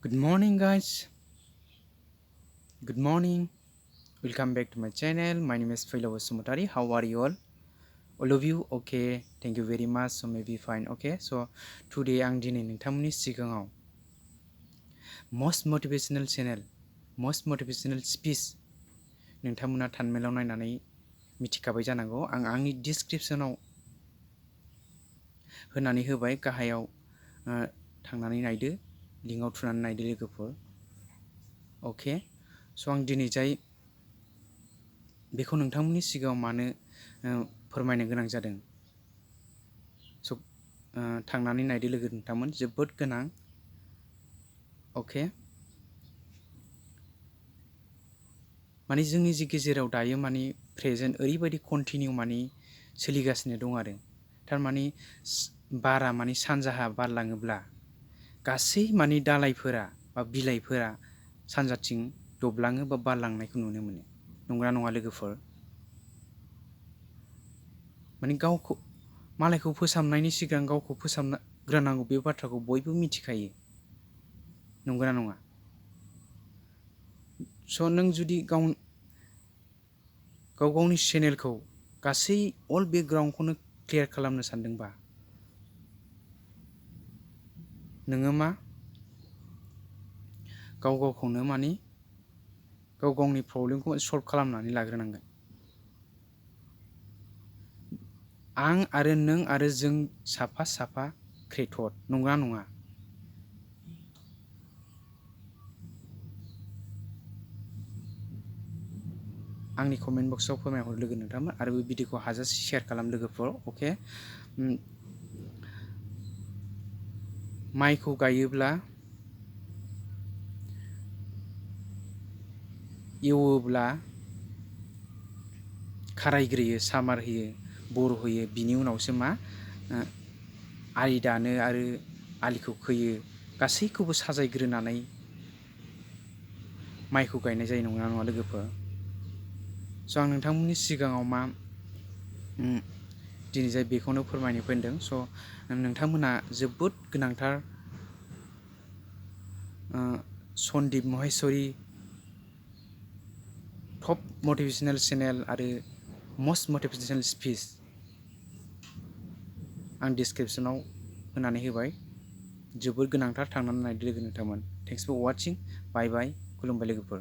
Good morning, guys. Good morning. Welcome back to my channel. My name is Maheshwari. How are you all? All of you, okay. Thank you very much. So maybe fine, okay. So today आं दिनै नोंथांमोननि सिगाङाव most motivational channel, most motivational speech नोंथांमोना थानमेलाव नायनानै मिथिखाबाय जानांगौ। आं आंनि डिसक्रिपसनाव होनानै होबाय गाहायाव थांनानै नायदो, लिंकआव थुनानै नायदो लोगोफोर। अके। स' आं दिनै जाय बेखौ नोंथांमोननि सिगाङाव मानो फोरमायनो गोनां जादों। स' थांनानै नायदो लोगो नोंथांमोन, जोबोद गोनां। अके। माने जोंनि जि गेजेराव दायो माने प्रेजेन्ट ओरैबायदि कन्टिनिउ माने सोलिगासिनो दं आरो। थारमाने बारा माने सानजाहा बारलाङोब्ला गासै माने दालाइफोरा बा बिलाइफोरा सानजाथिं दबलाङो बा बारलांनायखौ नुनो मोनो। नंगौना नङा लोगोफोर? माने गावखौ मालायखौ फोसाबनायनि सिगां गावखौ फोसाबग्रोनांगौ बे बाथ्राखौ बयबो मिथिखायो। नंगौना नङा? स' नों जुदि गावनि चेनेलखौ गासै अल बेकग्राउन्डखौनो क्लियार खालामनो सानदोंबा नोङो मा गावखौनो माने गावनि प्रब्लेमखौ सल्भ खालामनानै लाग्रोनांगोन। आं आरो नों आरो जों साफा क्रिएटर, नंगौना नङा? आंनि कमेन्ट बक्सआव फोरमायहर लोगो नोंथांमोन आरो बे भिडिअखौ हाजासे शेयार खालाम लोगोफोर। अके। माइखौ गायोब्ला एवोब्ला खारायग्रोयो, सामार होयो, बर होयो, बिनि उनावसो मा आलि दानो आरो आलिखौ खोयो, गासैखौबो साजायग्रोनानै माइखौ गायनाय जायो। नंगौना नङा लोगोफोर? स' आं नोंथांमोननि सिगाङाव मा दिनै जाय बेखौनो फोरमायनो फैदों। स' नोंथांमोना जोबोद गोनांथार Sandeep Maheshwari top motivational channel आरो मस्ट मटिभेशनेल स्पिच आं डिसक्रिपसनाव होनानै होबाय। जोबोद गोनांथार, थांनानै नायदो लोगो नोंथांमोन। Thanks for watching. Bye bye. खुलुमबाय लोगोफोर।